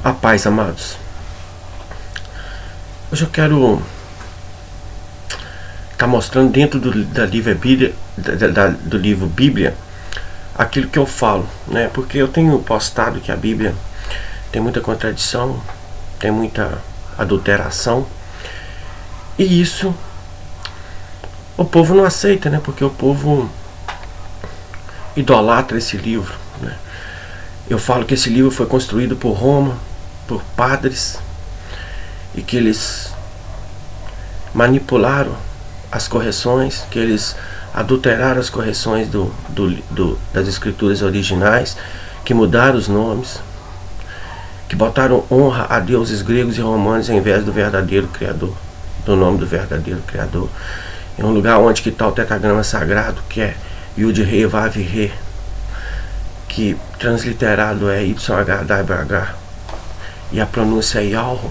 A paz, amados. Hoje eu quero estar mostrando dentro do livro Bíblia aquilo que eu falo, né? Porque eu tenho postado que a Bíblia tem muita contradição, tem muita adulteração, e isso o povo não aceita, né? Porque o povo idolatra esse livro, né? Eu falo que esse livro foi construído por Roma, por padres, e que eles manipularam as correções, que eles adulteraram as correções das escrituras originais, que mudaram os nomes, que botaram honra a deuses gregos e romanos ao invés do verdadeiro Criador, do nome do verdadeiro Criador. É um lugar onde que está o tetragrama sagrado, que é Yud Re Vav Re, que transliterado é YHWH, e a pronúncia é Yahweh,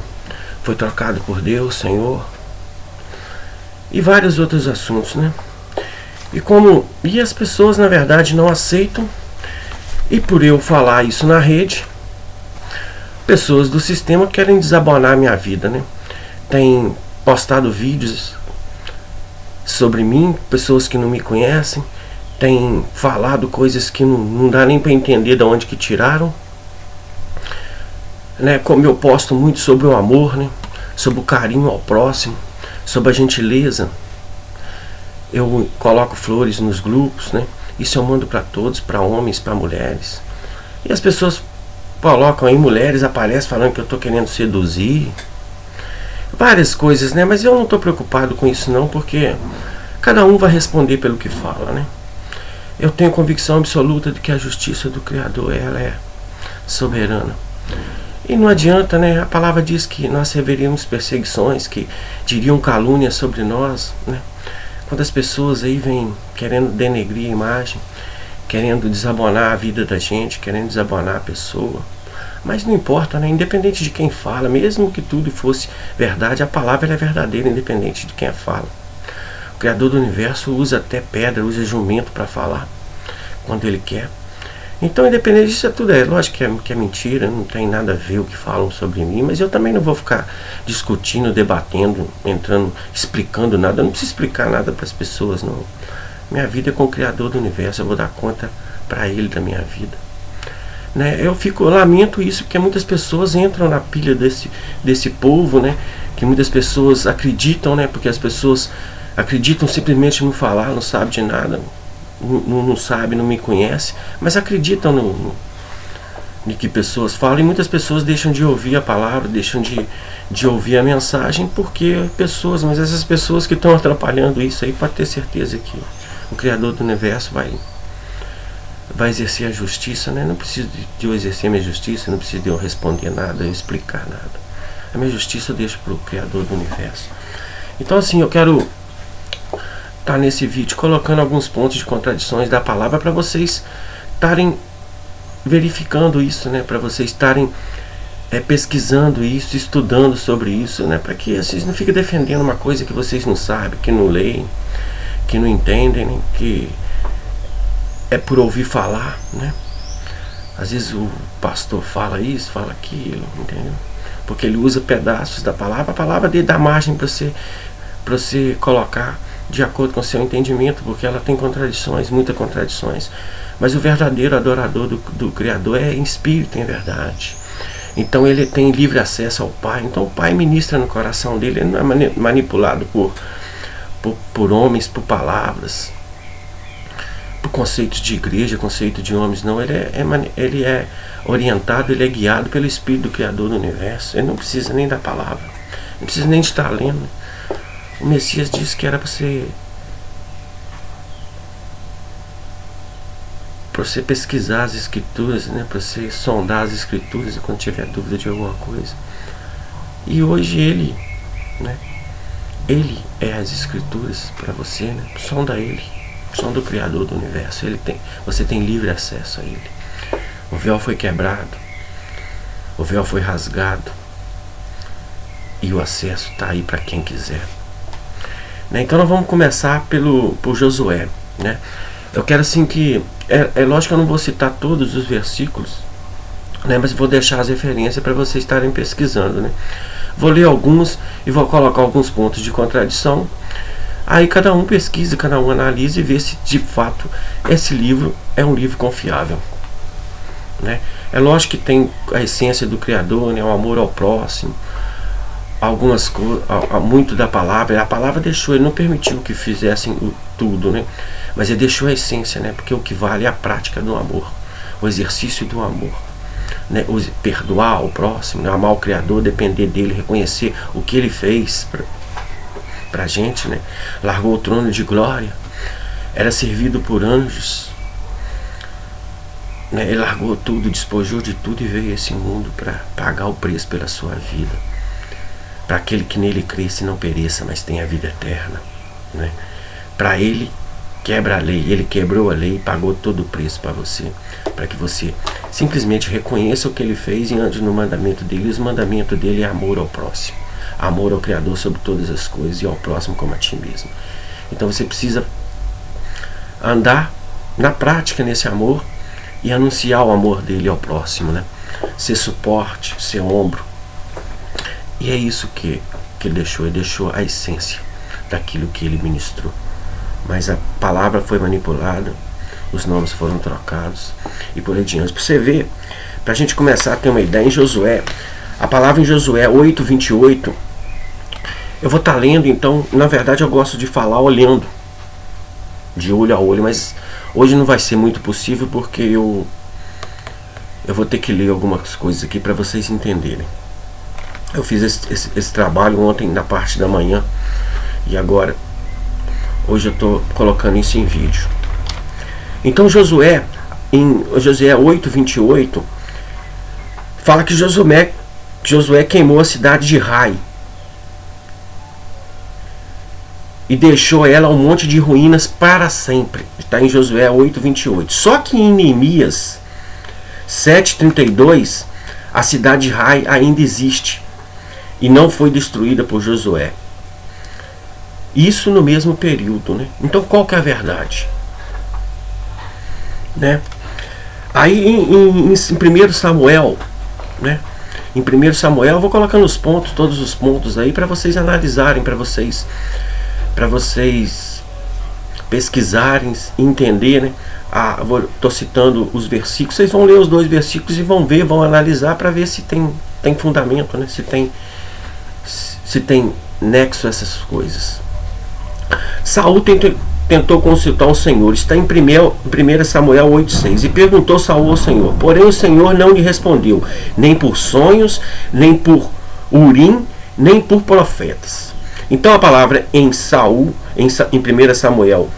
foi trocado por Deus, Senhor, e vários outros assuntos, né? E as pessoas na verdade não aceitam, e por eu falar isso na rede, pessoas do sistema querem desabonar a minha vida, né? Tem postado vídeos sobre mim, pessoas que não me conhecem, tem falado coisas que não dá nem para entender de onde que tiraram, né? Como eu posto muito sobre o amor, né? Sobre o carinho ao próximo, sobre a gentileza, eu coloco flores nos grupos, né? Isso eu mando para todos, para homens, para mulheres, e as pessoas colocam aí, mulheres aparecem falando que eu estou querendo seduzir, várias coisas, né? Mas eu não estou preocupado com isso não, porque cada um vai responder pelo que fala, né? Eu tenho convicção absoluta de que a justiça do Criador, ela é soberana. E não adianta, né? A palavra diz que nós receberíamos perseguições, que diriam calúnia sobre nós, né? Quando as pessoas aí vêm querendo denegrir a imagem, querendo desabonar a vida da gente, querendo desabonar a pessoa. Mas não importa, né? Independente de quem fala, mesmo que tudo fosse verdade, a palavra ela é verdadeira, independente de quem a fala. O Criador do Universo usa até pedra, usa jumento para falar, quando Ele quer. Então, independente disso, é lógico que é mentira, não tem nada a ver o que falam sobre mim, mas eu também não vou ficar discutindo, debatendo, entrando, explicando nada. Eu não preciso explicar nada para as pessoas, não. Minha vida é com o Criador do Universo, eu vou dar conta para Ele da minha vida, né? Eu lamento isso, porque muitas pessoas entram na pilha desse povo, né? Que muitas pessoas acreditam, né? Porque as pessoas acreditam simplesmente no falar, não sabem de nada, não sabe, não me conhece, mas acreditam no que pessoas falam, e muitas pessoas deixam de ouvir a palavra, deixam de ouvir a mensagem, porque mas essas pessoas que estão atrapalhando isso aí, pode ter certeza que o Criador do Universo vai exercer a justiça, né? Não preciso de eu exercer a minha justiça, não preciso de eu responder nada, eu explicar nada. A minha justiça eu deixo para o Criador do Universo. Então assim, eu quero estar nesse vídeo colocando alguns pontos de contradições da palavra para vocês estarem verificando isso, né? Para vocês estarem pesquisando isso, estudando sobre isso, né? Para que vocês não fiquem defendendo uma coisa que vocês não sabem, que não leem, que não entendem, né? Que é por ouvir falar, né? Às vezes o pastor fala isso, fala aquilo, entendeu? Porque ele usa pedaços da palavra, a palavra dele dá margem para você colocar de acordo com o seu entendimento, porque ela tem contradições, muitas contradições. Mas o verdadeiro adorador do Criador é em espírito, em verdade. Então ele tem livre acesso ao Pai. Então o Pai ministra no coração dele, ele não é manipulado por homens, por palavras, por conceitos de igreja, conceito de homens, não. Ele é orientado, ele é guiado pelo Espírito do Criador do Universo. Ele não precisa nem da palavra, não precisa nem de estar lendo. O Messias disse que era para você pesquisar as Escrituras, né? Para você sondar as Escrituras quando tiver dúvida de alguma coisa. E hoje ele, né? Ele é as Escrituras para você, né? Sonda Ele. Som do Criador do Universo. Você tem livre acesso a Ele. O véu foi quebrado, o véu foi rasgado, e o acesso está aí para quem quiser, né? Então nós vamos começar por Josué, né? Eu quero assim que é lógico que eu não vou citar todos os versículos né? Mas vou deixar as referências para vocês estarem pesquisando, né? Vou ler alguns e vou colocar alguns pontos de contradição. Aí cada um pesquisa, cada um analisa e vê se de fato esse livro é um livro confiável, né? É lógico que tem a essência do Criador, né? O amor ao próximo, algumas coisas, muito da palavra. A palavra deixou, ele não permitiu que fizessem tudo, né? Mas ele deixou a essência, né? Porque o que vale é a prática do amor, o exercício do amor, né? Perdoar o próximo, né? Amar o Criador, depender dele, reconhecer o que ele fez pra gente, né? Largou o trono de glória, era servido por anjos, né? Ele largou tudo, despojou de tudo e veio a esse mundo para pagar o preço pela sua vida, para aquele que nele cresce e não pereça, mas tenha a vida eterna, né? Para ele quebra a lei, ele quebrou a lei e pagou todo o preço para você, para que você simplesmente reconheça o que ele fez e ande no mandamento dele. E os mandamentos dele é amor ao próximo, amor ao Criador sobre todas as coisas e ao próximo como a ti mesmo. Então você precisa andar na prática nesse amor e anunciar o amor dele ao próximo, né? Ser suporte, ser ombro. E é isso que ele deixou a essência daquilo que ele ministrou. Mas a palavra foi manipulada, os nomes foram trocados e por aí diante. Para você ver, para a gente começar a ter uma ideia, em Josué, a palavra em Josué 8:28, eu vou estar lendo. Então, na verdade eu gosto de falar olhando, de olho a olho, mas hoje não vai ser muito possível porque eu vou ter que ler algumas coisas aqui para vocês entenderem. Eu fiz esse trabalho ontem na parte da manhã e agora hoje eu estou colocando isso em vídeo. Então Josué, em Josué 8:28, fala que Josué queimou a cidade de Rai e deixou ela um monte de ruínas para sempre. Está em Josué 8:28. Só que em Neemias 7:32, a cidade de Rai ainda existe e não foi destruída por Josué. Isso no mesmo período, né? Então qual que é a verdade, né? Aí em 1 Samuel, né? Em 1 Samuel eu vou colocando os pontos, todos os pontos aí para vocês analisarem, para vocês pesquisarem, entender, né? Estou citando os versículos, vocês vão ler os 2 versículos e vão ver, vão analisar para ver se tem fundamento, né? Se tem nexo a essas coisas. Saul tentou consultar o Senhor, está em 1 Samuel 8:6, e perguntou Saul ao Senhor, porém o Senhor não lhe respondeu, nem por sonhos, nem por Urim, nem por profetas. Então a palavra em 1 Samuel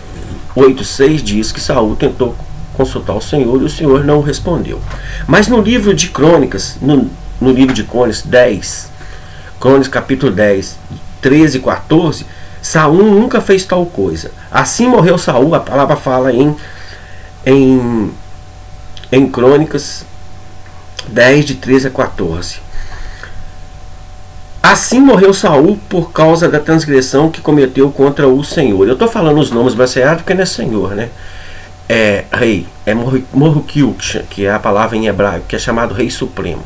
8:6 diz que Saul tentou consultar o Senhor e o Senhor não respondeu. Mas no livro de Crônicas, no livro de Crônicas 10, Crônicas capítulo 10, 13 e 14, Saul nunca fez tal coisa. Assim morreu Saul, a palavra fala em Crônicas 10, de 13 a 14. Assim morreu Saul por causa da transgressão que cometeu contra o Senhor. Eu estou falando os nomes baseados porque não é Senhor, né? É rei, é Morrukiu, que é a palavra em hebraico, que é chamado Rei Supremo.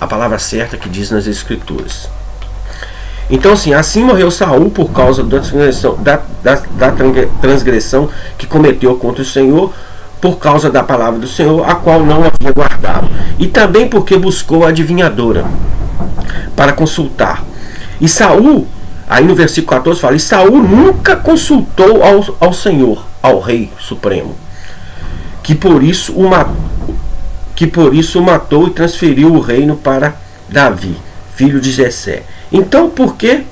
A palavra certa que diz nas Escrituras. Então assim morreu Saul por causa da transgressão que cometeu contra o Senhor, por causa da palavra do Senhor, a qual não havia guardado, e também porque buscou a adivinhadora para consultar. E Saul, aí no versículo 14 fala, e Saul nunca consultou ao Senhor, ao Rei Supremo, que por isso o matou e transferiu o reino para Davi, filho de Jessé. Então por quê?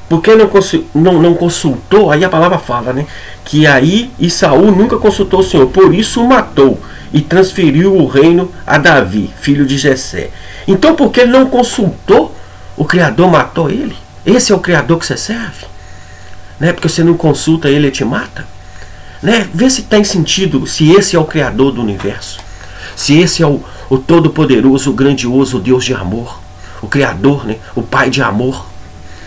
Porque não consultou, aí a palavra fala, né? Que aí e Saul nunca consultou o Senhor, por isso o matou e transferiu o reino a Davi, filho de Jessé. Então porque ele não consultou, o Criador matou ele? Esse é o Criador que você serve? Né? Porque você não consulta ele te mata? Né? Vê se tem sentido, se esse é o Criador do universo. Se esse é o Todo-Poderoso, o Grandioso, o Deus de amor, o Criador, né? O Pai de amor.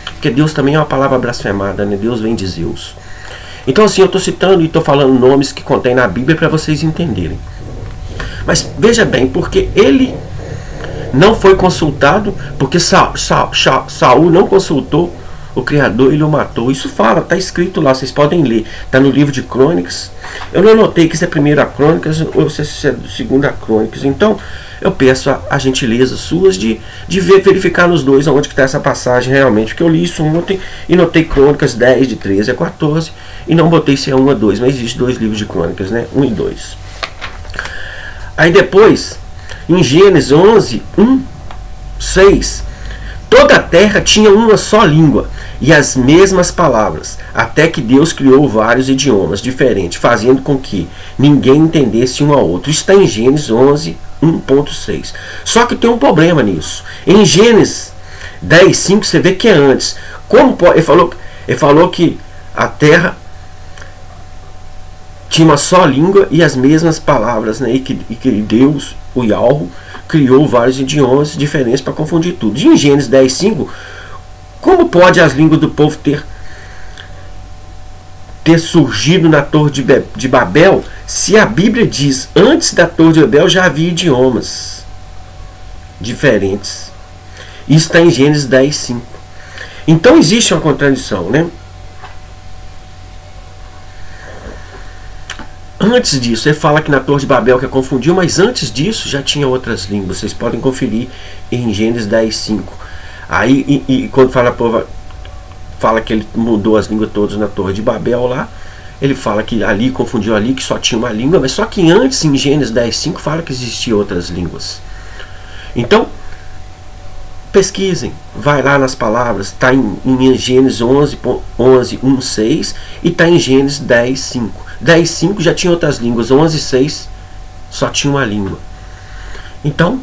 Porque Deus também é uma palavra blasfemada, né? Deus vem de Zeus. Então assim, eu estou citando e estou falando nomes que contém na Bíblia para vocês entenderem. Mas veja bem, porque ele não foi consultado, porque Saul não consultou o Criador, ele o matou. Isso fala, está escrito lá, vocês podem ler. Está no livro de Crônicas. Eu não anotei que isso é 1 Crônicas ou se é 2 Crônicas. Então, eu peço a gentileza suas de verificar nos dois onde está essa passagem realmente. Porque eu li isso ontem e notei Crônicas 10, de 13 a 14. E não botei se é 1 a 2, mas existe 2 livros de Crônicas, né? 1 e 2. Aí depois, em Gênesis 11, 1, 6, toda a terra tinha uma só língua e as mesmas palavras, até que Deus criou vários idiomas diferentes, fazendo com que ninguém entendesse um ao outro. Isso está em Gênesis 11, 1.6. Só que tem um problema nisso. Em Gênesis 10, 5, você vê que é antes. Ele falou que a terra tinha uma só língua e as mesmas palavras, né? E que Deus, o Yahweh, criou vários idiomas diferentes para confundir tudo. E em Gênesis 10, 5, como pode as línguas do povo ter surgido na Torre de Babel, se a Bíblia diz antes da Torre de Babel já havia idiomas diferentes? Isso está em Gênesis 10, 5. Então existe uma contradição, né? Antes disso, ele fala que na Torre de Babel que confundiu, mas antes disso já tinha outras línguas. Vocês podem conferir em Gênesis 10, 5. Aí, e quando fala que ele mudou as línguas todas na Torre de Babel lá, ele fala que ali confundiu ali, que só tinha uma língua, mas só que antes, em Gênesis 10, 5, fala que existiam outras línguas. Então, pesquisem, vai lá nas palavras, está em Gênesis 11, 1, 6 e está em Gênesis 10, 5. 10, 5 já tinha outras línguas, 11, 6 só tinha uma língua. Então,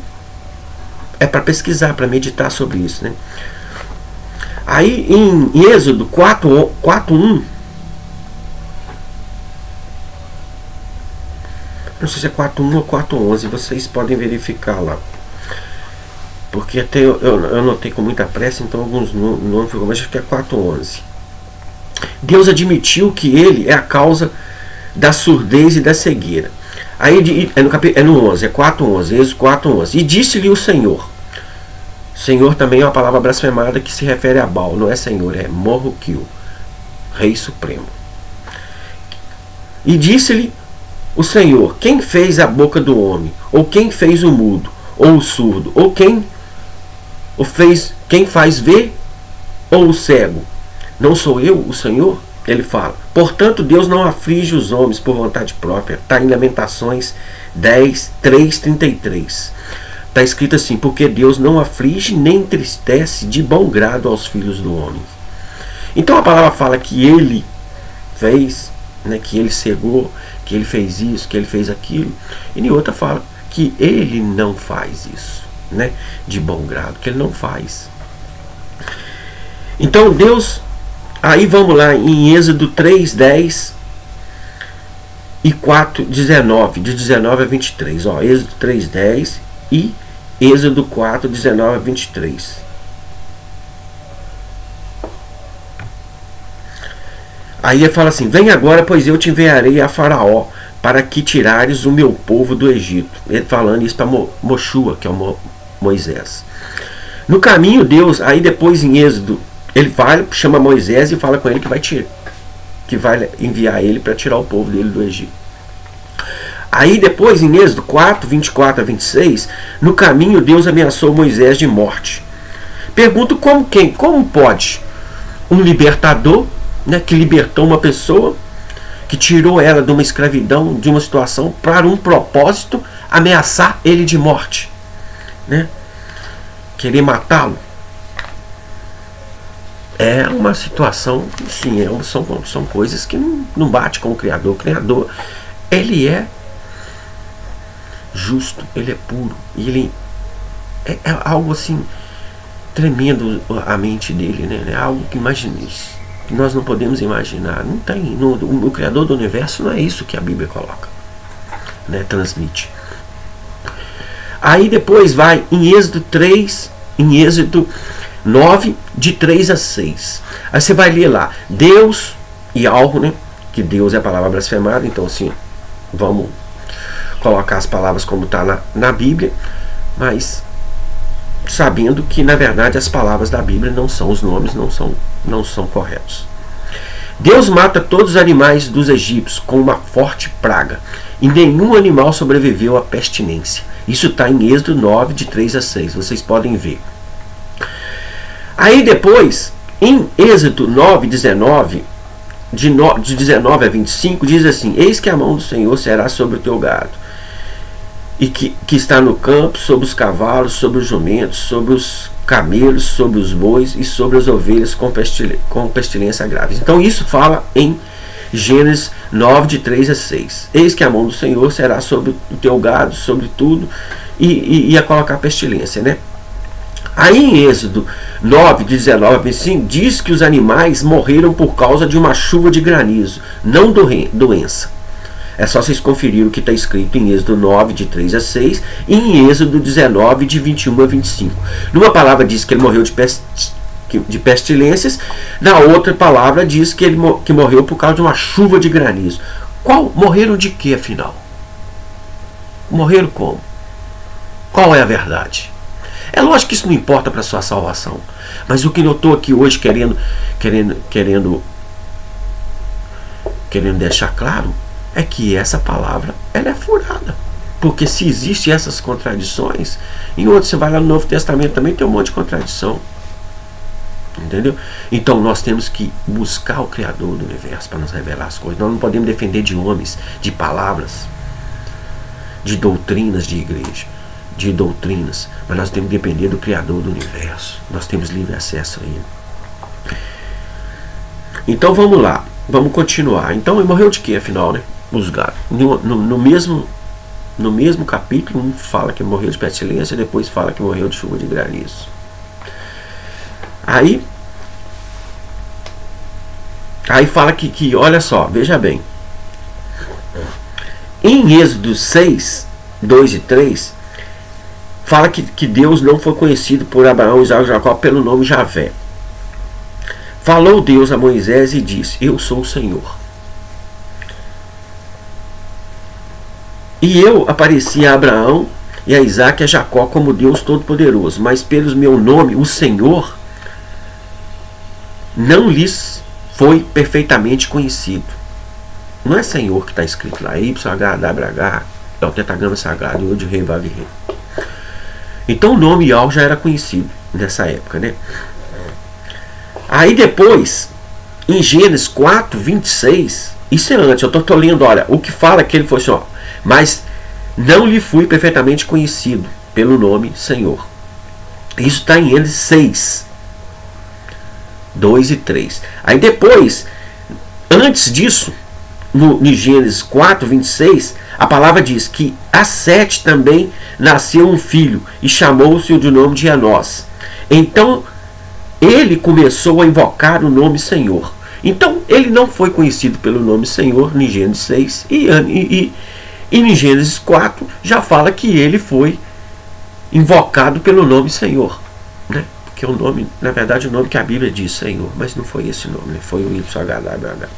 é para pesquisar, para meditar sobre isso, né? Aí em Êxodo 4, 1, não sei se é 4.1 ou 4.11, vocês podem verificar lá. Porque até eu anotei com muita pressa, então alguns nomes ficam, mas acho que é 4.11. Deus admitiu que ele é a causa da surdez e da cegueira. Aí é no 11, é 4.11, Êxodo 4.11. E disse-lhe o Senhor. Senhor também é uma palavra blasfemada que se refere a Baal, não é Senhor, é Morroquil, Rei Supremo. E disse-lhe o Senhor: quem fez a boca do homem? Ou quem fez o mudo? Ou o surdo? Ou quem faz ver? Ou o cego? Não sou eu, o Senhor? Ele fala. Portanto, Deus não aflige os homens por vontade própria. Está em Lamentações 10, 3, 33. Está escrito assim: porque Deus não aflige nem entristece de bom grado aos filhos do homem. Então a palavra fala que ele fez, né, que ele cegou, que ele fez isso, que ele fez aquilo. E em outra fala que ele não faz isso, né, de bom grado, que ele não faz. Então Deus, aí vamos lá em Êxodo 3, 10 e 4, 19, de 19 a 23. Ó, Êxodo 3, 10 e Êxodo 4, 19 a 23. Aí ele fala assim: vem agora, pois eu te enviarei a Faraó, para que tirares o meu povo do Egito. Ele falando isso para Moshua, que é o Moisés. No caminho, Deus, aí depois em Êxodo, ele vai, chama Moisés e fala com ele que vai enviar ele para tirar o povo dele do Egito. Aí depois em Êxodo 4, 24 a 26, no caminho Deus ameaçou Moisés de morte. Pergunto como pode um libertador, né, que libertou uma pessoa, que tirou ela de uma escravidão, de uma situação, para um propósito, ameaçar ele de morte, né? Querer matá-lo. É uma situação, sim, são coisas que não bate com o Criador. O Criador, ele é justo, ele é puro, e ele é algo assim tremendo, a mente dele, né? É algo que que nós não podemos imaginar. Não tem, o Criador do universo não é isso que a Bíblia coloca, né? Transmite. Aí depois vai em Êxodo 3, em Êxodo 9, de 3 a 6. Aí você vai ler lá, Deus e algo, né, que Deus é a palavra blasfemada. Então assim, vamos colocar as palavras como está na Bíblia, mas sabendo que na verdade as palavras da Bíblia não são, os nomes não são corretos. Deus mata todos os animais dos egípcios com uma forte praga, e nenhum animal sobreviveu à pestilência. Isso está em Êxodo 9, de 3 a 6, vocês podem ver. Aí depois, em Êxodo 9, 19, de 19 a 25, diz assim: eis que a mão do Senhor será sobre o teu gado, e que está no campo, sobre os cavalos, sobre os jumentos, sobre os camelos, sobre os bois e sobre as ovelhas com pestilência grave. Então isso fala em Gênesis 9, de 3 a 6. Eis que a mão do Senhor será sobre o teu gado, sobre tudo, e ia colocar pestilência, né? Aí em Êxodo 9, de 19 a 25, diz que os animais morreram por causa de uma chuva de granizo, não doença. É só vocês conferirem o que está escrito em Êxodo 9, de 3 a 6, e em Êxodo 19, de 21 a 25. Numa palavra diz que ele morreu de pestilências, na outra palavra diz que ele morreu por causa de uma chuva de granizo. Morreram de quê, afinal? Morreram como? Qual é a verdade? É lógico que isso não importa para a sua salvação, mas o que eu estou aqui hoje querendo deixar claro é que essa palavra ela é furada. Porque se existem essas contradições, em outros, você vai lá no Novo Testamento também tem um monte de contradição. Entendeu? Então nós temos que buscar o Criador do universo para nos revelar as coisas. Nós não podemos defender de homens, de palavras, de doutrinas de igreja, de doutrinas, mas nós temos que depender do Criador do universo. Nós temos livre acesso a Ele. Então vamos lá, vamos continuar. Então ele morreu de quê, afinal, né? Os gados. No mesmo capítulo, um fala que morreu de pestilência, depois fala que morreu de chuva de granizo. Aí fala que olha só, veja bem, em Êxodo 6, 2 e 3, fala que Deus não foi conhecido por Abraão, Isaque e Jacó pelo nome Javé. Falou Deus a Moisés e disse: eu sou o Senhor. E eu apareci a Abraão e a Isaque e a Jacó como Deus Todo-Poderoso, mas pelo meu nome, o Senhor, não lhes foi perfeitamente conhecido. Não é Senhor que está escrito lá, YHWH, é o tetragrama sagrado, o de rei, Vav rei. Então o nome Yahweh já era conhecido nessa época, né? Aí depois, em Gênesis 4, 26, isso é antes, eu estou lendo, olha, o que fala que ele foi assim, ó, mas não lhe fui perfeitamente conhecido pelo nome Senhor. Isso está em Gênesis 6, 2 e 3. Aí depois, antes disso, em Gênesis 4, 26, a palavra diz que a Sete também nasceu um filho e chamou-se de nome de Enós. Então ele começou a invocar o nome Senhor. Então ele não foi conhecido pelo nome Senhor em Gênesis 6 e em Gênesis 4 já fala que ele foi invocado pelo nome Senhor, né? Porque o nome, na verdade, o nome que a Bíblia diz Senhor, mas não foi esse nome, foi o YHWH.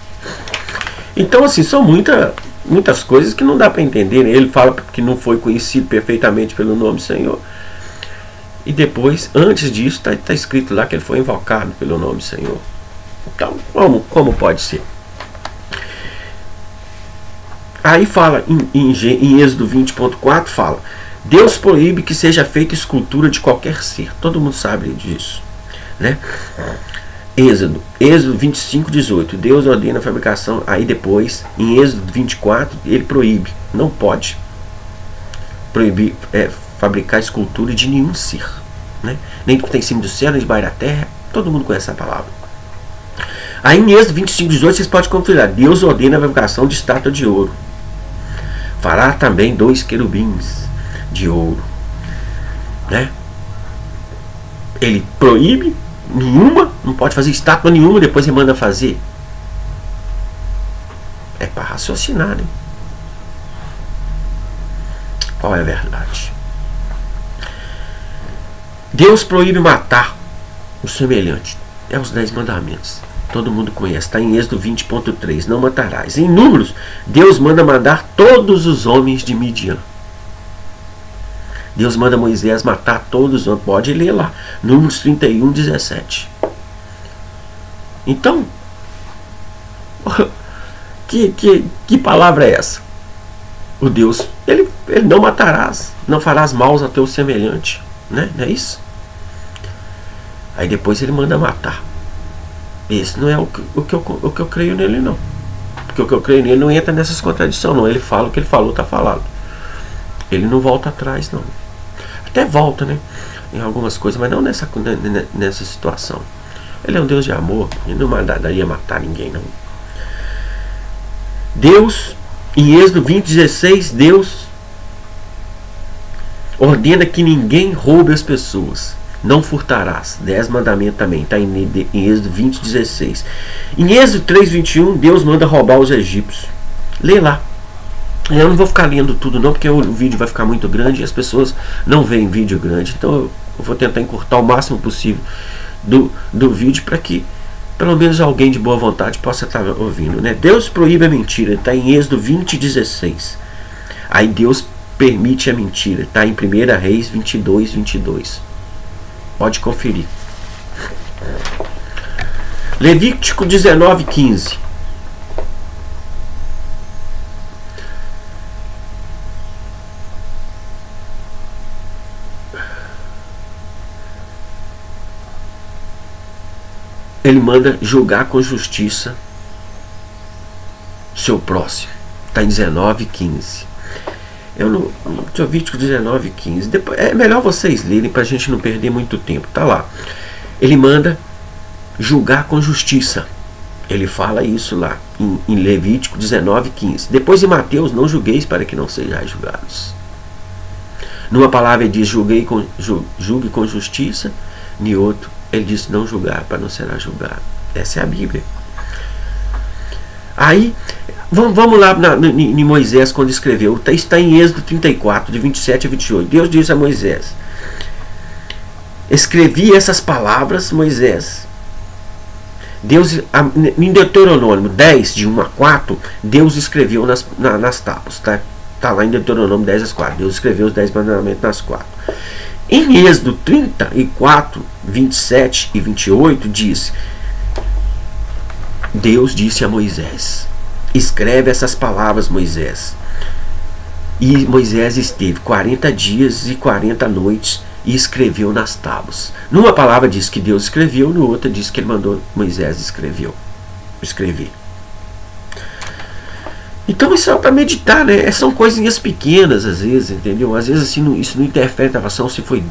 Então assim, são muitas coisas que não dá para entender, né? Ele fala que não foi conhecido perfeitamente pelo nome Senhor, e depois, antes disso, está escrito lá que ele foi invocado pelo nome Senhor. Então, como pode ser? Aí fala, em Êxodo 20.4, fala: Deus proíbe que seja feita escultura de qualquer ser. Todo mundo sabe disso, né? Êxodo 25:18, Deus ordena a fabricação. Aí depois, em Êxodo 24, ele proíbe, não pode proibir fabricar escultura de nenhum ser, né? Nem do que tem em cima do céu, nem debaixo da terra. Todo mundo conhece essa palavra. Aí em Êxodo 25:18, vocês podem conferir: Deus ordena a fabricação de estátua de ouro. Fará também 2 querubins de ouro, né? Ele proíbe nenhuma, não pode fazer estátua nenhuma, depois ele manda fazer. É para raciocinar, né? Qual é a verdade? Deus proíbe matar o semelhante. É os 10 mandamentos. Todo mundo conhece, está em Êxodo 20.3, não matarás. Em Números, Deus manda matar todos os homens de Midian. Deus manda Moisés matar todos os homens. Pode ler lá, Números 31:17. Então, que palavra é essa? O Deus, ele não matarás, não farás mal ao teu semelhante, né? Não é isso? Aí depois ele manda matar. Esse não é o que eu creio nele, não. Porque o que eu creio nele não entra nessas contradições, não. Ele fala o que ele falou, está falado. Ele não volta atrás, não. Até volta, né? Em algumas coisas, mas não nessa situação. Ele é um Deus de amor. Ele não mandaria matar ninguém, não. Deus, em Êxodo 20:16, Deus ordena que ninguém roube as pessoas. Não furtarás. 10 mandamentos também. Está em Êxodo 20:16. Em Êxodo 3:21, Deus manda roubar os egípcios. Lê lá. Eu não vou ficar lendo tudo não, porque o vídeo vai ficar muito grande e as pessoas não veem vídeo grande. Então eu vou tentar encurtar o máximo possível do vídeo para que pelo menos alguém de boa vontade possa estar ouvindo, né? Deus proíbe a mentira. Está em Êxodo 20:16. Aí Deus permite a mentira. Está em 1 Reis 22:22. Pode conferir. Levítico 19:15. Ele manda julgar com justiça seu próximo. Está em 19:15. Eu não. Levítico 19:15. Depois, é melhor vocês lerem para a gente não perder muito tempo. Tá lá. Ele manda julgar com justiça. Ele fala isso lá em Levítico 19:15. Depois em Mateus, não julgueis para que não sejais julgados. Numa palavra ele diz julgue com justiça. Em outro ele diz não julgar para não será julgado. Essa é a Bíblia. Aí vamos lá em Moisés quando escreveu. Está em Êxodo 34, de 27 a 28. Deus diz a Moisés: escrevi essas palavras, Moisés. Deus, em Deuteronômio 10, de 1 a 4, Deus escreveu nas tábuas. Está lá em Deuteronômio 10 a 4. Deus escreveu os 10 mandamentos nas 4. Em Êxodo 34, 27 e 28, diz: Deus disse a Moisés: escreve essas palavras, Moisés. E Moisés esteve 40 dias e 40 noites e escreveu nas tábuas. Numa palavra diz que Deus escreveu, no outra diz que ele mandou Moisés escrever. Então isso é para meditar, né? São coisinhas pequenas às vezes, entendeu? Às vezes assim, isso não interfere na salvação, se foi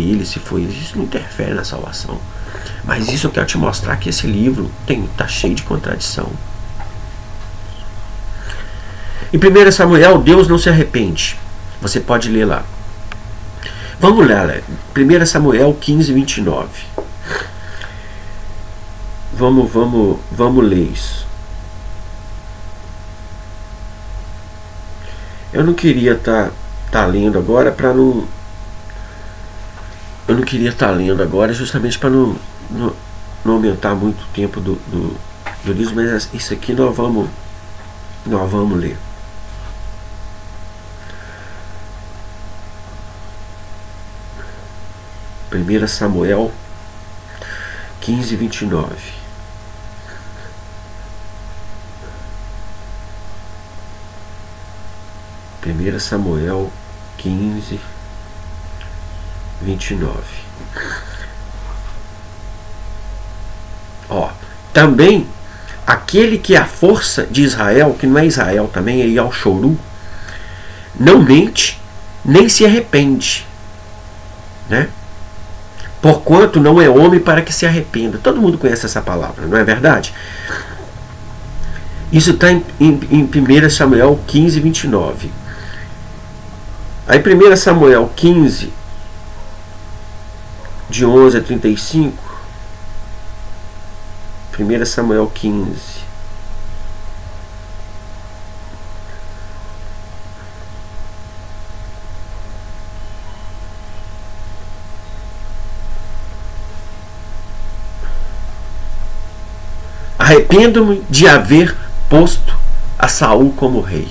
ele, isso não interfere na salvação. Mas isso eu quero te mostrar que esse livro está cheio de contradição. Em 1 Samuel, Deus não se arrepende. Você pode ler lá. Vamos lá, 1 Samuel 15, 29. Vamos ler isso. Eu não queria tá lendo agora para não. Eu não queria estar lendo agora justamente para não aumentar muito o tempo do livro, mas isso aqui nós vamos ler. Primeira Samuel 15, 29. Primeira Samuel 15, 29. Também aquele que é a força de Israel, que não é Israel também, é Yalchoru, não mente, nem se arrepende, né? Porquanto não é homem para que se arrependa. Todo mundo conhece essa palavra, não é verdade? Isso está em 1 Samuel 15, 29. Aí 1 Samuel 15, de 11 a 35. 1 Samuel 15. arrependo-me de haver posto a Saul como rei.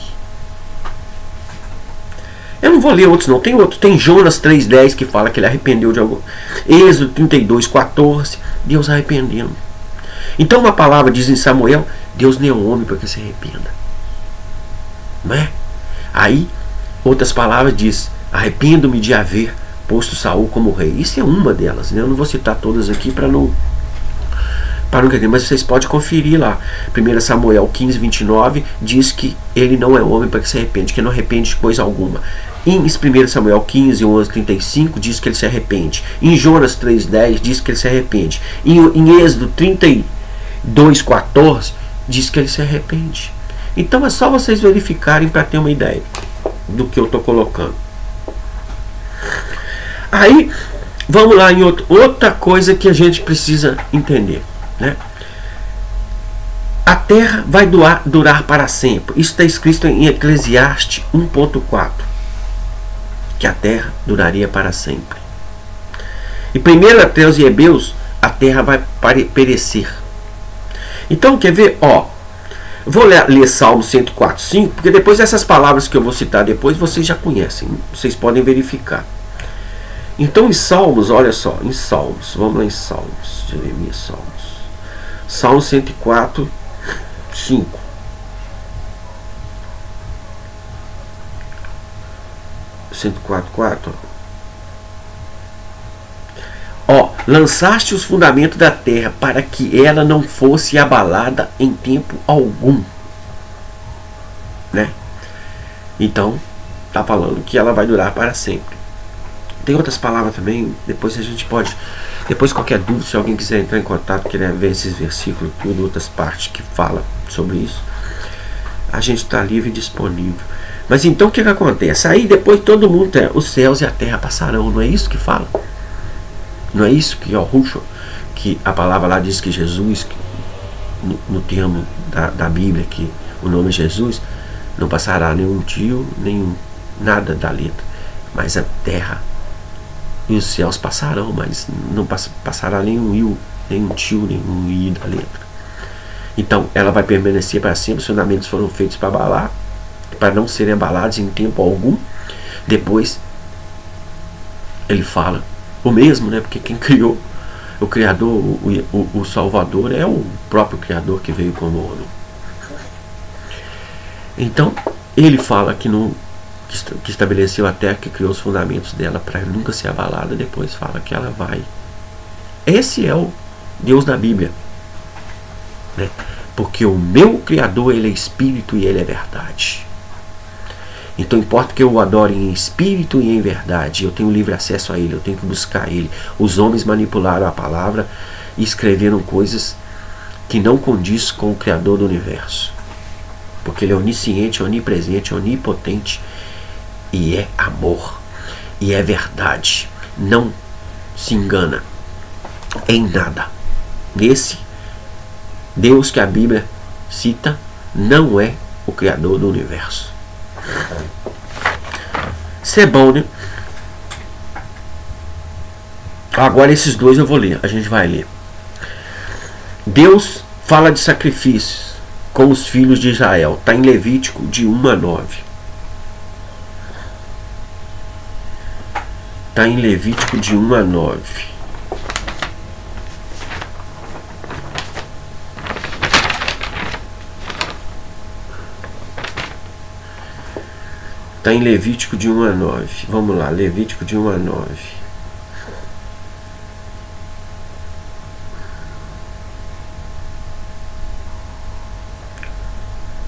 Eu não vou ler outros não, tem outro, tem Jonas 3,10 que fala que ele arrependeu de algo. Êxodo 32,14, Deus arrependendo. Então uma palavra diz em Samuel, Deus nem é um homem para que se arrependa. Não é? Aí, outras palavras diz, arrependo-me de haver posto Saul como rei. Isso é uma delas, né? Eu não vou citar todas aqui para não entender, mas vocês podem conferir lá. 1 Samuel 15,29 diz que ele não é homem para que se arrepende, que não arrepende de coisa alguma. Em 1 Samuel 15, 11, 35 diz que ele se arrepende. Em Jonas 3,10 diz que ele se arrepende. Em Êxodo 32, 14 diz que ele se arrepende. Então é só vocês verificarem para ter uma ideia do que eu estou colocando. Aí vamos lá em outra coisa que a gente precisa entender, né? A terra vai durar para sempre. Isso está escrito em Eclesiastes 1,4, que a terra duraria para sempre. E 1 até os Hebreus, a terra vai perecer. Então quer ver? Vou ler Salmo 104,5, porque depois essas palavras que eu vou citar depois vocês já conhecem, vocês podem verificar. Então em Salmos, olha só, em Salmos, vamos lá em Salmos, Jeremias, Salmos, Salmo 104,5. Lançaste os fundamentos da terra para que ela não fosse abalada em tempo algum, né? Então está falando que ela vai durar para sempre. Tem outras palavras também, depois a gente pode, depois qualquer dúvida, se alguém quiser entrar em contato, querer ver esses versículos, tudo, outras partes que fala sobre isso, a gente está livre e disponível. Mas então o que acontece? Aí depois todo mundo, os céus e a terra passarão, não é isso que fala? Não é isso que que a palavra lá diz que Jesus, no termo da Bíblia, que o nome é Jesus, não passará nenhum tio, nenhum nada da letra, mas a terra e os céus passarão, mas não passará nenhum tio, nenhum i da letra. Então ela vai permanecer para sempre. Os fundamentos foram feitos para abalar, para não serem abalados em tempo algum. Depois ele fala o mesmo, né? Porque quem criou, o Criador, o Salvador é o próprio Criador que veio como homem. Então ele fala que estabeleceu a terra, que criou os fundamentos dela para nunca ser abalada. Depois fala que ela vai. Esse é o Deus da Bíblia, né? Porque o meu Criador, ele é espírito e ele é verdade. Então importa que eu o adore em espírito e em verdade. Eu tenho livre acesso a ele, eu tenho que buscar ele. Os homens manipularam a palavra e escreveram coisas que não condiz com o Criador do universo, porque ele é onisciente, onipresente, onipotente e é amor e é verdade. Não se engana em nada. Esse Deus que a Bíblia cita não é o Criador do universo. Isso é bom, né? Agora esses dois eu vou ler. A gente vai ler. Deus fala de sacrifícios com os filhos de Israel. Está em Levítico de 1 a 9. Está em Levítico de 1 a 9. Está em Levítico de 1 a 9. Vamos lá, Levítico de 1 a 9.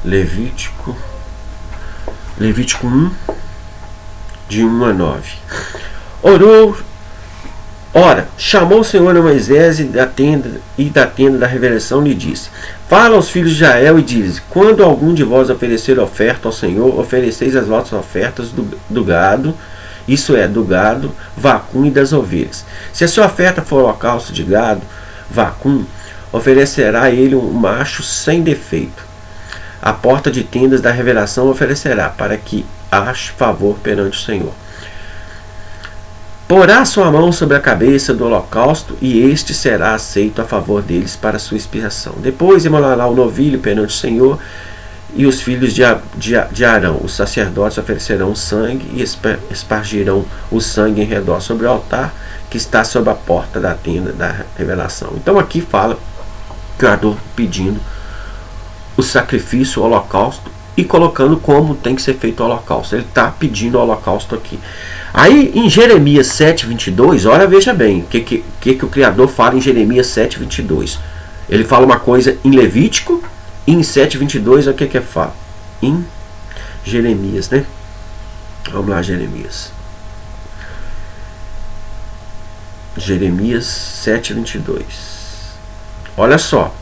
Levítico 1, de 1 a 9. Ora, chamou o Senhor a Moisés e da tenda da revelação lhe disse: fala aos filhos de Israel e diz: quando algum de vós oferecer oferta ao Senhor, ofereceis as vossas ofertas do gado, isso é, do gado, vacum e das ovelhas. Se a sua oferta for holocausto de gado, vacum, oferecerá ele um macho sem defeito. A porta de tendas da revelação oferecerá, para que ache favor perante o Senhor. porá sua mão sobre a cabeça do holocausto, e este será aceito a favor deles para sua expiação. Depois imolará o novilho perante o Senhor, e os filhos de Arão, os sacerdotes, oferecerão sangue e espargirão o sangue em redor sobre o altar que está sob a porta da tenda da revelação. Então aqui fala o Criador pedindo o sacrifício, o holocausto, e colocando como tem que ser feito o holocausto. Ele está pedindo o holocausto aqui. Aí em Jeremias 7:22, olha, veja bem o que o Criador fala em Jeremias 7:22. Ele fala uma coisa em Levítico, e em 7:22 o que fala? Em Jeremias, né? Vamos lá, Jeremias. Jeremias 7:22. Olha só.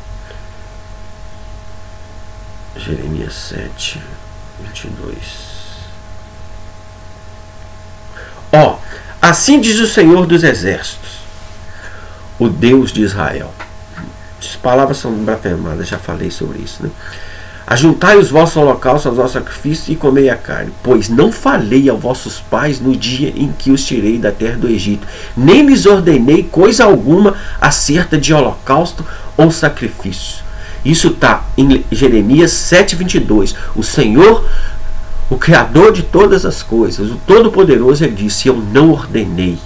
Jeremias 7:22. Ó, assim diz o Senhor dos Exércitos, o Deus de Israel. As palavras são blasfemadas, já falei sobre isso, né? Ajuntai os vossos holocaustos aos vossos sacrifícios e comei a carne, pois não falei aos vossos pais no dia em que os tirei da terra do Egito, nem lhes ordenei coisa alguma acerca de holocausto ou sacrifício. Isso está em Jeremias 7:22. O Senhor, o Criador de todas as coisas, o Todo-Poderoso, ele disse: eu não ordenei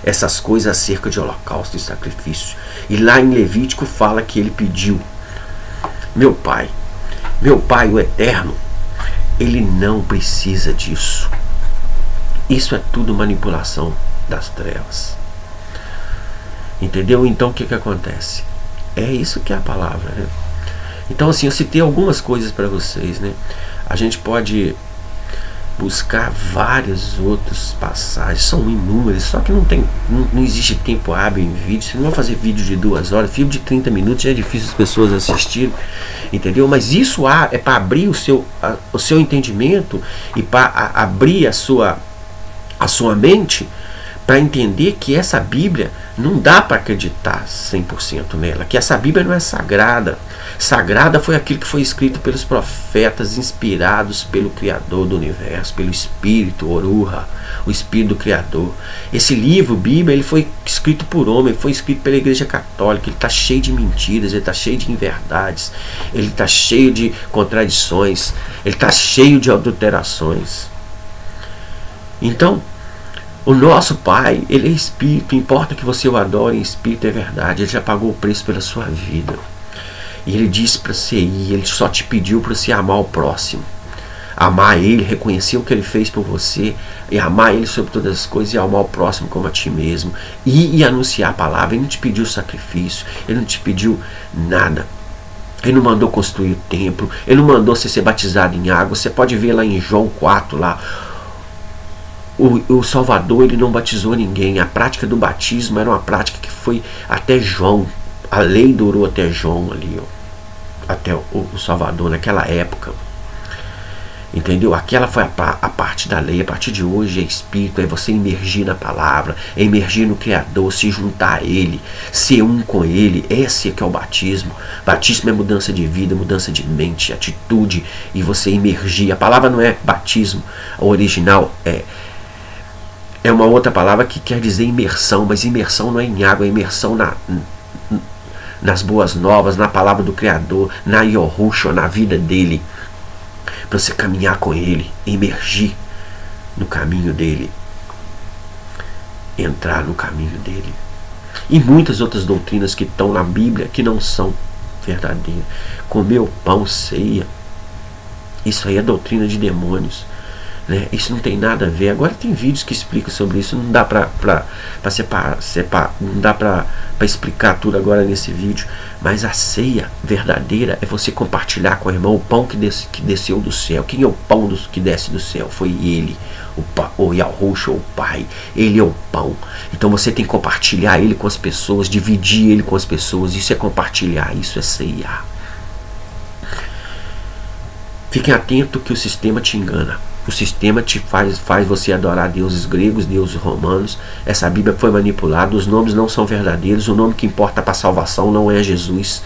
essas coisas acerca de holocausto e sacrifício. E lá em Levítico fala que ele pediu: meu pai, o Eterno, ele não precisa disso. Isso é tudo manipulação das trevas. Entendeu? Então o que acontece? É isso que é a palavra, né? Então assim, eu citei algumas coisas para vocês, né? A gente pode buscar várias outras passagens, são inúmeras, só que não existe tempo hábil em vídeo. Você não vai fazer vídeo de 2 horas, vídeo de 30 minutos já é difícil as pessoas assistirem, entendeu? Mas isso é para abrir o seu entendimento e para abrir a sua mente, para entender que essa Bíblia não dá para acreditar 100% nela, que essa Bíblia não é sagrada. Sagrada foi aquilo que foi escrito pelos profetas, inspirados pelo Criador do universo, pelo Espírito, Oruha, o Espírito do Criador. Esse livro, Bíblia, ele foi escrito por homem, foi escrito pela Igreja Católica. Ele está cheio de mentiras, ele está cheio de inverdades, ele está cheio de contradições, ele está cheio de adulterações. Então, o nosso Pai, ele é Espírito, importa que você o adore em Espírito, é verdade. Ele já pagou o preço pela sua vida. E ele disse para você ir, ele só te pediu para você amar o próximo. Amar ele, reconhecer o que ele fez por você, e amar ele sobre todas as coisas, e amar o próximo como a ti mesmo. E anunciar a palavra. Ele não te pediu sacrifício, ele não te pediu nada. Ele não mandou construir o templo, ele não mandou você ser batizado em água. Você pode ver lá em João 4, lá. O Salvador, ele não batizou ninguém. A prática do batismo era uma prática que foi até João. A lei durou até João ali, ó, até o Salvador naquela época. Entendeu? Aquela foi a parte da lei. A partir de hoje é Espírito, é você emergir na palavra, é emergir no Criador, se juntar a Ele, ser um com Ele. Esse é que é o batismo. Batismo é mudança de vida, mudança de mente, atitude, e você emergir. A palavra não é batismo, o original é uma outra palavra que quer dizer imersão, mas imersão não é em água, é imersão nas boas novas, na palavra do Criador, na Yahushua, na vida dele, para você caminhar com ele, emergir no caminho dele, entrar no caminho dele. E muitas outras doutrinas que estão na Bíblia que não são verdadeiras. Comer o pão, ceia, isso aí é doutrina de demônios. Né? Isso não tem nada a ver. Agora tem vídeos que explicam sobre isso. Não dá para separar, não dá para explicar tudo agora nesse vídeo. Mas a ceia verdadeira é você compartilhar com o irmão o pão que desceu do céu. Quem é o pão que desce do céu? Foi ele, o Yahushua, o Pai. Ele é o pão. Então você tem que compartilhar ele com as pessoas, dividir ele com as pessoas. Isso é compartilhar, isso é ceiar. Fiquem atentos que o sistema te engana. O sistema te faz você adorar deuses gregos, deuses romanos. Essa Bíblia foi manipulada, os nomes não são verdadeiros. O nome que importa para a salvação não é Jesus.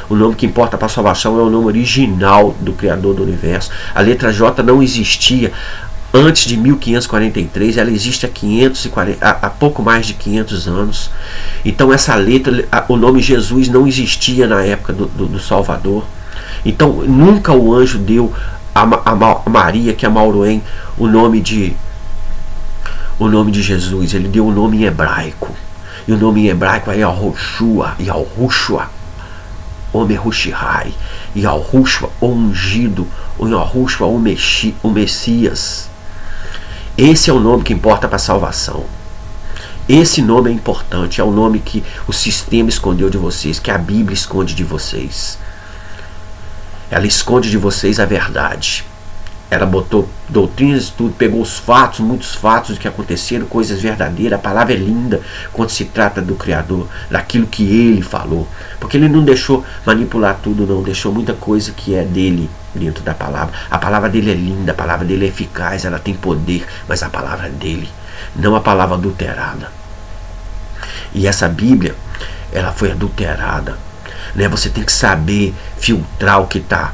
O nome que importa para a salvação é o nome original do Criador do Universo. A letra J não existia antes de 1543, ela existe há pouco mais de 500 anos. Então essa letra, o nome Jesus não existia na época do Salvador. Então nunca o anjo deu a Maria, que é Mauroém, o nome de Jesus. Ele deu o nome em hebraico. E o nome em hebraico é Yahushua, o Mehushihai, Yahushua, o ungido, o Yahushua, o Messias. Esse é o nome que importa para a salvação. Esse nome é importante, é o nome que o sistema escondeu de vocês, que a Bíblia esconde de vocês. Ela esconde de vocês a verdade. Ela botou doutrinas e tudo, pegou os fatos, muitos fatos que aconteceram, coisas verdadeiras. A palavra é linda quando se trata do Criador, daquilo que Ele falou. Porque Ele não deixou manipular tudo, não. Deixou muita coisa que é dele dentro da palavra. A palavra dele é linda, a palavra dele é eficaz, ela tem poder, mas a palavra é dele, não a palavra adulterada. E essa Bíblia, ela foi adulterada, né? Você tem que saber filtrar o que tá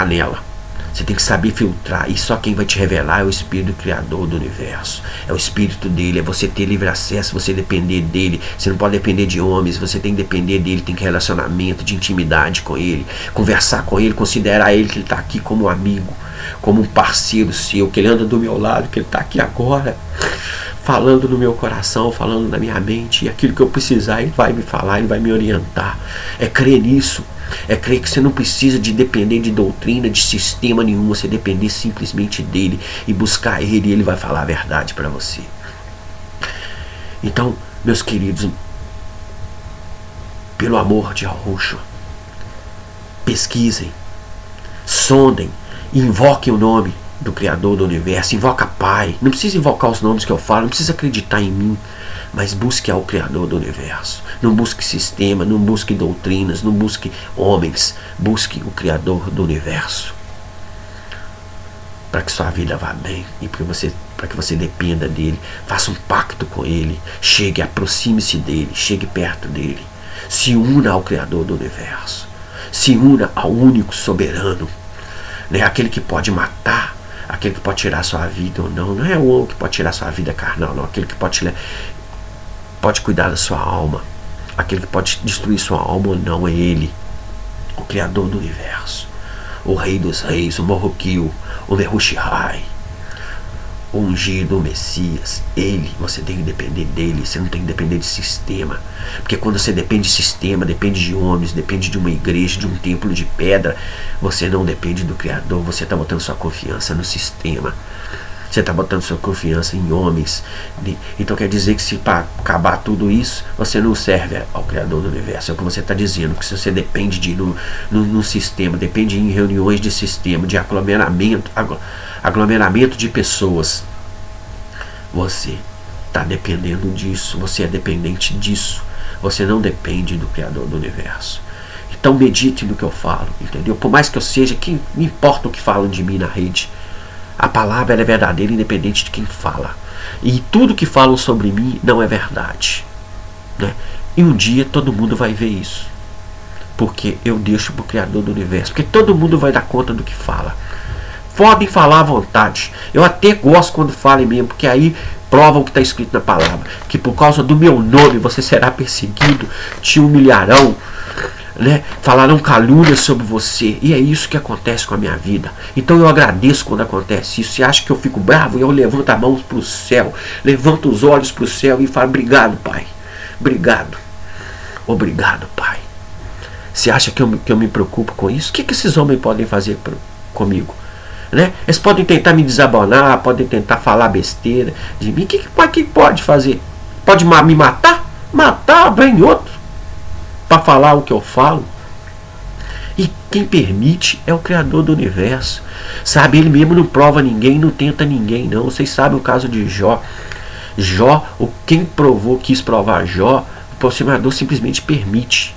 nela. Você tem que saber filtrar. E só quem vai te revelar é o Espírito Criador do universo. É o Espírito dele. É você ter livre acesso, você depender dele. Você não pode depender de homens. Você tem que depender dele. Tem que ter relacionamento, de intimidade com ele. Conversar com ele. Considerar ele que ele está aqui como um amigo. Como um parceiro seu. Que ele anda do meu lado. Que ele está aqui agora. Falando no meu coração. Falando na minha mente. E aquilo que eu precisar, ele vai me falar. Ele vai me orientar. É crer nisso. É crer que você não precisa de depender de doutrina, de sistema nenhum. Você depender simplesmente dele e buscar ele, e ele vai falar a verdade para você. Então, meus queridos, pelo amor de Yahushua, pesquisem, sondem, invoquem o nome do Criador do Universo. Invoca Pai. Não precisa invocar os nomes que eu falo, não precisa acreditar em mim, mas busque ao Criador do Universo. Não busque sistema, não busque doutrinas, não busque homens. Busque o Criador do Universo. Para que sua vida vá bem e para que você dependa dele. Faça um pacto com ele. Chegue, aproxime-se dele. Chegue perto dele. Se una ao Criador do Universo. Se una ao único soberano, né? Aquele que pode matar, aquele que pode tirar sua vida ou não. Não é o homem que pode tirar sua vida carnal, não. Aquele que pode cuidar da sua alma. Aquele que pode destruir sua alma ou não é ele, o Criador do Universo, o Rei dos Reis, o Morroquil, o Mehushihai, o ungido, o Messias. Ele, você tem que depender dele. Você não tem que depender de sistema, porque quando você depende de sistema, depende de homens, depende de uma igreja, de um templo de pedra, você não depende do Criador. Você está botando sua confiança no sistema. Você está botando sua confiança em homens. Então quer dizer que se para acabar tudo isso, você não serve ao Criador do Universo. É o que você está dizendo. Porque se você depende de no sistema, depende em reuniões de sistema, de aglomeramento de pessoas, você está dependendo disso. Você é dependente disso. Você não depende do Criador do Universo. Então medite no que eu falo, entendeu? Por mais que eu seja, que me importa o que falam de mim na rede. A palavra ela é verdadeira independente de quem fala. E tudo que falam sobre mim não é verdade, né? E um dia todo mundo vai ver isso. Porque eu deixo para o Criador do Universo. Porque todo mundo vai dar conta do que fala. Podem falar à vontade. Eu até gosto quando falem mesmo. Porque aí provam o que está escrito na palavra. Que por causa do meu nome você será perseguido. Te humilharão, né? Falarão calúnias sobre você. E é isso que acontece com a minha vida. Então eu agradeço quando acontece isso. Você acha que eu fico bravo? Eu levanto a mão para o céu, levanto os olhos para o céu e falo: obrigado, Pai. Obrigado. Obrigado, Pai. Você acha que eu me preocupo com isso? O que esses homens podem fazer comigo, né? Eles podem tentar me desabonar, podem tentar falar besteira de mim. O que pode fazer? Pode me matar? Matar, vem outro para falar o que eu falo. E quem permite é o Criador do Universo, sabe? Ele mesmo não prova ninguém, não tenta ninguém, não. Vocês sabem o caso de Jó. Quem quis provar Jó, o aproximador simplesmente permite.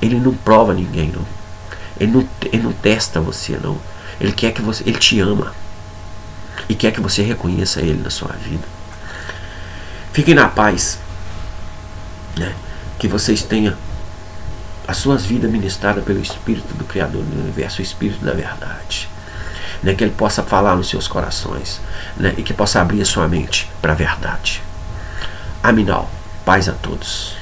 Ele não prova ninguém, não. Ele não testa você, não. Ele quer que você, ele te ama e quer que você reconheça ele na sua vida. Fiquem na paz, né? Que vocês tenham as suas vidas ministradas pelo Espírito do Criador do Universo, o Espírito da verdade. né, que Ele possa falar nos seus corações, né, e que possa abrir a sua mente para a verdade. Aminal. Paz a todos.